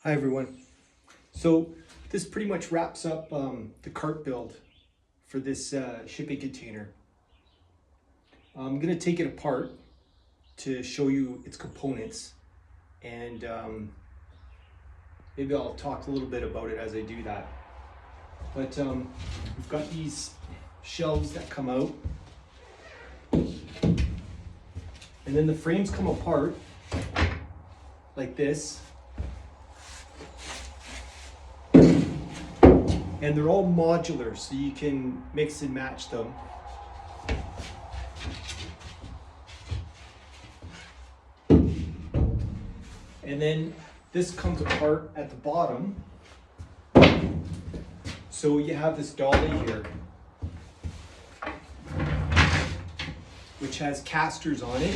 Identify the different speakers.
Speaker 1: Hi everyone. So this pretty much wraps up the cart build for this shipping container. I'm going to take it apart to show you its components, and maybe I'll talk a little bit about it as I do that. But we've got these shelves that come out, and then the frames come apart like this. And they're all modular, so you can mix and match them. And then this comes apart at the bottom. So you have this dolly here, which has castors on it.